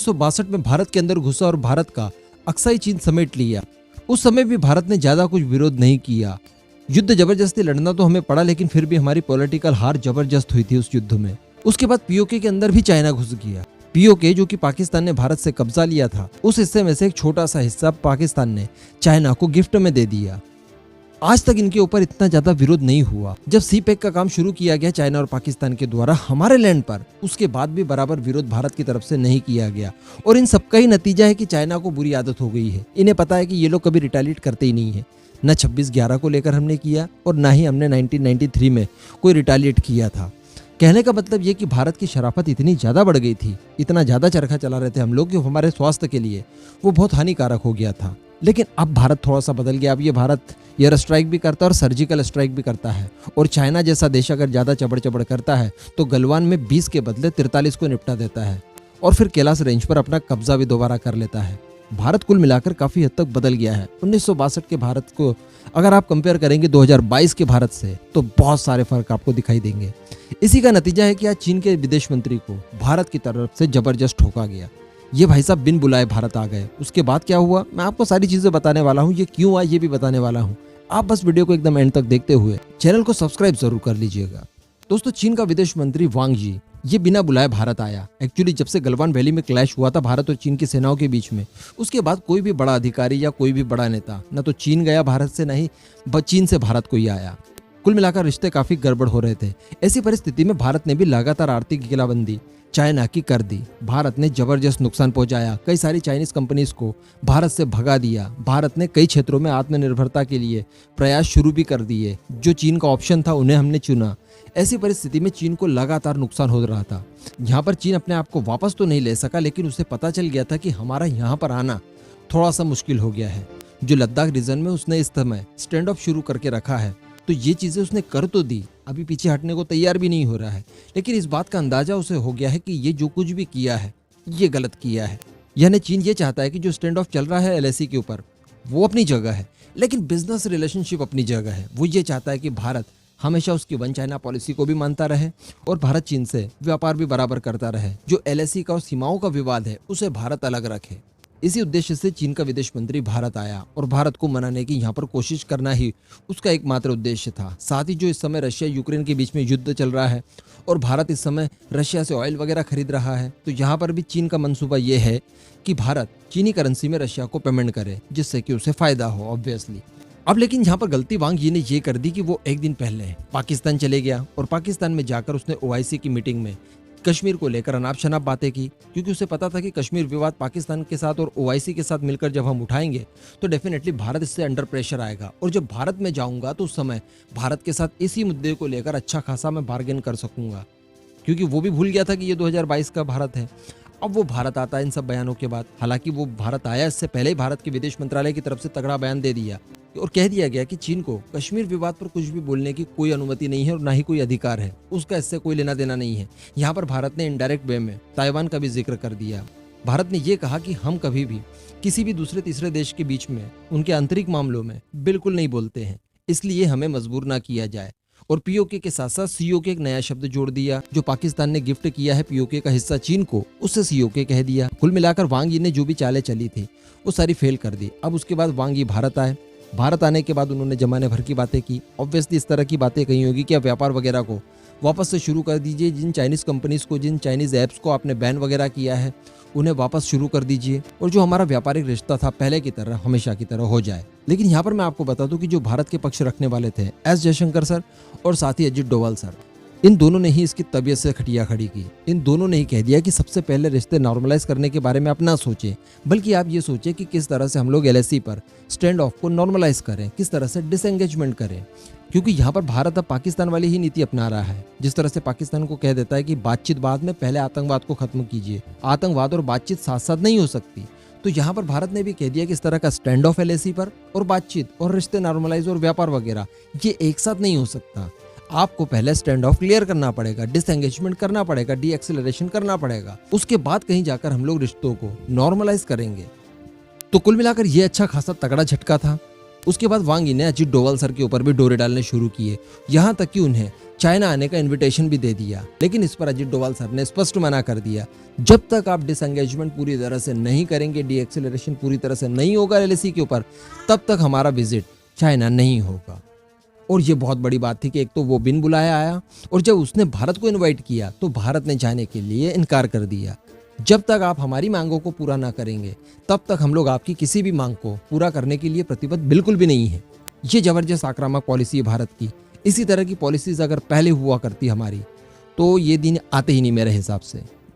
1962 में भारत के अंदर घुसा और भारत का अक्साई चीन समेट लिया। उस समय भी भारत ने ज्यादा कुछ विरोध नहीं किया। युद्ध जबरदस्ती लड़ना तो हमें पड़ा, लेकिन फिर भी हमारी पॉलिटिकल हार जबरदस्त हुई थी उस युद्ध में। उसके बाद पीओके के अंदर भी चाइना घुस गया। पीओके जो कि पाकिस्तान ने भारत से कब्जा लिया था, उस हिस्से में से एक छोटा सा हिस्सा पाकिस्तान ने चाइना को गिफ्ट में दे दिया। आज तक इनके ऊपर इतना ज्यादा विरोध नहीं हुआ। जब सी पैक का काम शुरू किया गया चाइना और पाकिस्तान के द्वारा हमारे लैंड पर, उसके बाद भी बराबर विरोध भारत की तरफ से नहीं किया गया। और इन सबका ही नतीजा है कि चाइना को बुरी आदत हो गई है। इन्हें पता है कि ये लोग कभी रिटेलिएट करते ही नहीं है। न 26/11 को लेकर हमने किया और ना ही हमने 1993 में कोई रिटेलिएट किया था। कहने का मतलब ये कि भारत की शराफत इतनी ज्यादा बढ़ गई थी, इतना ज्यादा चरखा चला रहे थे हम लोग कि हमारे स्वास्थ्य के लिए वो बहुत हानिकारक हो गया था। लेकिन अब भारत थोड़ा सा बदल गया। अब ये भारत एयर स्ट्राइक भी करता है और सर्जिकल स्ट्राइक भी करता है। और चाइना जैसा देश अगर ज्यादा चबड़ चबड़ करता है तो गलवान में 20 के बदले 43 को निपटा देता है और फिर कैलाश रेंज पर अपना कब्जा भी दोबारा कर लेता है। भारत कुल मिलाकर काफी हद तक बदल गया है। 1962 के भारत को अगर आप कंपेयर करेंगे 2022 के भारत से, तो बहुत सारे फर्क आपको दिखाई देंगे। इसी का नतीजा है कि आज चीन के विदेश मंत्री को भारत की तरफ से जबरदस्त ठोका गया। ये भाई साहब बिन बुलाए भारत आ गए। उसके बाद क्या हुआ, मैं आपको सारी चीजें बताने वाला हूँ। ये क्यों आया ये भी बताने वाला हूँ। आप बस वीडियो को एकदम एंड तक देखते हुए चैनल को सब्सक्राइब जरूर कर लीजिएगा। दोस्तों, चीन का विदेश मंत्री वांग यी ये बिना बुलाए भारत आया। एक्चुअली जब से गलवान वैली में क्लैश हुआ था भारत और चीन की सेनाओं के बीच में, उसके बाद कोई भी बड़ा अधिकारी या कोई भी बड़ा नेता न तो चीन गया भारत से, न ही चीन से भारत कोई आया। कुल मिलाकर रिश्ते काफी गड़बड़ हो रहे थे। ऐसी परिस्थिति में भारत ने भी लगातार आर्थिक गिलाबंदी चाइना की कर दी। भारत ने जबरदस्त नुकसान पहुंचाया। कई सारी चाइनीज कंपनीज को भारत से भगा दिया। भारत ने कई क्षेत्रों में आत्मनिर्भरता के लिए प्रयास शुरू भी कर दिए। जो चीन का ऑप्शन था उन्हें हमने चुना। ऐसी परिस्थिति में चीन को लगातार नुकसान हो रहा था। यहाँ पर चीन अपने आप को वापस तो नहीं ले सका, लेकिन उसे पता चल गया था कि हमारा यहाँ पर आना थोड़ा सा मुश्किल हो गया है। जो लद्दाख रीजन में उसने इस समय स्टैंड ऑफ शुरू करके रखा है, तो ये चीजें उसने कर तो दी, अभी पीछे हटने को तैयार भी नहीं हो रहा है। लेकिन इस बात का अंदाजा उसे हो गया है कि ये जो कुछ भी किया है ये गलत किया है। यानी चीन ये चाहता है कि जो स्टैंड ऑफ चल रहा है एलएसी के ऊपर वो अपनी जगह है, लेकिन बिजनेस रिलेशनशिप अपनी जगह है। वो ये चाहता है कि भारत हमेशा उसकी वन चाइना पॉलिसी को भी मानता रहे और भारत चीन से व्यापार भी बराबर करता रहे। जो एलएसी का और सीमाओं का विवाद है उसे भारत अलग रखे। इसी उद्देश्य से चीन का विदेश मंत्री भारत आया और भारत को मनाने की यहाँ पर कोशिश करना ही उसका एकमात्र उद्देश्य था। साथ ही जो इस समय रशिया यूक्रेन के बीच में युद्ध चल रहा है और भारत इस समय रशिया से ऑयल वगैरह खरीद रहा है, तो यहाँ पर भी चीन का मंसूबा ये है कि भारत चीनी करेंसी में रशिया को पेमेंट करे, जिससे कि उसे फायदा हो ऑब्वियसली। अब लेकिन यहाँ पर गलती वांग यी ने ये कर दी कि वो एक दिन पहले पाकिस्तान चले गया और पाकिस्तान में जाकर उसने ओआईसी की मीटिंग में कश्मीर को लेकर अनाप शनाप बातें की, क्योंकि उसे पता था कि कश्मीर विवाद पाकिस्तान के साथ और ओआईसी के साथ मिलकर जब हम उठाएंगे तो डेफिनेटली भारत इससे अंडर प्रेशर आएगा। और जब भारत में जाऊंगा तो उस समय भारत के साथ इसी मुद्दे को लेकर अच्छा खासा मैं बार्गेन कर सकूंगा, क्योंकि वो भी भूल गया था कि ये 2022 का भारत है। अब वो भारत आता है इन सब बयानों के बाद। हालांकि वो भारत आया इससे पहले ही भारत के विदेश मंत्रालय की तरफ से तगड़ा बयान दे दिया और कह दिया गया कि चीन को कश्मीर विवाद पर कुछ भी बोलने की कोई अनुमति नहीं है और ना ही कोई अधिकार है, उसका इससे कोई लेना देना नहीं है। यहाँ पर भारत ने इनडायरेक्ट वे में ताइवान का भी जिक्र कर दिया। भारत ने ये कहा कि हम कभी भी किसी भी दूसरे तीसरे देश के बीच में उनके आंतरिक मामलों में बिल्कुल नहीं बोलते हैं, इसलिए हमें मजबूर ना किया जाए। और पीओके के साथ साथ सीओके एक नया शब्द जोड़ दिया। जो पाकिस्तान ने गिफ्ट किया है पीओके का हिस्सा चीन को, उससे सीओके कह दिया। कुल मिलाकर वांग यी ने जो भी चालें चली थी वो सारी फेल कर दी। अब उसके बाद वांग यी भारत आए। भारत आने के बाद उन्होंने जमाने भर की बातें की। ऑब्वियसली इस तरह की बातें कही होगी कि आप व्यापार वगैरह को वापस से शुरू कर दीजिए। जिन चाइनीज कंपनीज को, जिन चाइनीज ऐप्स को आपने बैन वगैरह किया है उन्हें वापस शुरू कर दीजिए और जो हमारा व्यापारिक रिश्ता था पहले की तरह हमेशा की तरह हो जाए। लेकिन यहाँ पर मैं आपको बता दूं कि जो भारत के पक्ष रखने वाले थे एस जयशंकर सर और साथ ही अजित डोवाल सर, इन दोनों ने ही इसकी तबीयत से खटिया खड़ी की। इन दोनों ने ही कह दिया कि सबसे पहले रिश्ते नॉर्मलाइज करने के बारे में आप ना सोचें, बल्कि आप ये सोचें कि किस तरह से हम लोग एलएसी पर स्टैंड ऑफ को नॉर्मलाइज करें, किस तरह से डिसएंगेजमेंट करें। क्योंकि यहाँ पर भारत अब पाकिस्तान वाली ही नीति अपना रहा है। जिस तरह से पाकिस्तान को कह देता है कि बातचीत बाद में, पहले आतंकवाद को खत्म कीजिए। आतंकवाद और बातचीत साथ साथ नहीं हो सकती। तो यहाँ पर भारत ने भी कह दिया कि इस तरह का स्टैंड ऑफ एलएसी पर और बातचीत और रिश्ते नॉर्मलाइज और व्यापार वगैरह ये एक साथ नहीं हो सकता। आपको पहले स्टैंड ऑफ क्लियर करना पड़ेगा, डिसएंगेजमेंट करना पड़ेगा, डी एक्सेलरेशन करना पड़ेगा, उसके बाद कहीं जाकर हम लोग रिश्तों को नॉर्मलाइज करेंगे। तो कुल मिलाकर ये अच्छा खासा तगड़ा झटका था। उसके बाद वांग यी ने अजीत डोवाल सर के ऊपर भी डोरे डालने शुरू किए, यहाँ तक कि उन्हें चाइना आने का इनविटेशन भी दे दिया। लेकिन इस पर अजीत डोवाल सर ने स्पष्ट मना कर दिया, जब तक आप डिसएंगेजमेंट पूरी तरह से नहीं करेंगे, डीएक्सेलरेशन पूरी तरह से नहीं होगा एलएसी के ऊपर, तब तक हमारा विजिट चाइना नहीं होगा। और ये बहुत बड़ी बात थी कि एक तो वो बिन बुलाया आया, और जब उसने भारत को इनवाइट किया तो भारत ने जाने के लिए इनकार कर दिया। जब तक आप हमारी मांगों को पूरा ना करेंगे, तब तक हम लोग आपकी किसी भी मांग को पूरा करने के लिए प्रतिबद्ध बिल्कुल भी नहीं है। ये जबरदस्त आक्रामक पॉलिसी है भारत की। इसी तरह की पॉलिसीज अगर पहले हुआ करती हमारी, तो ये दिन आते ही नहीं मेरे हिसाब से।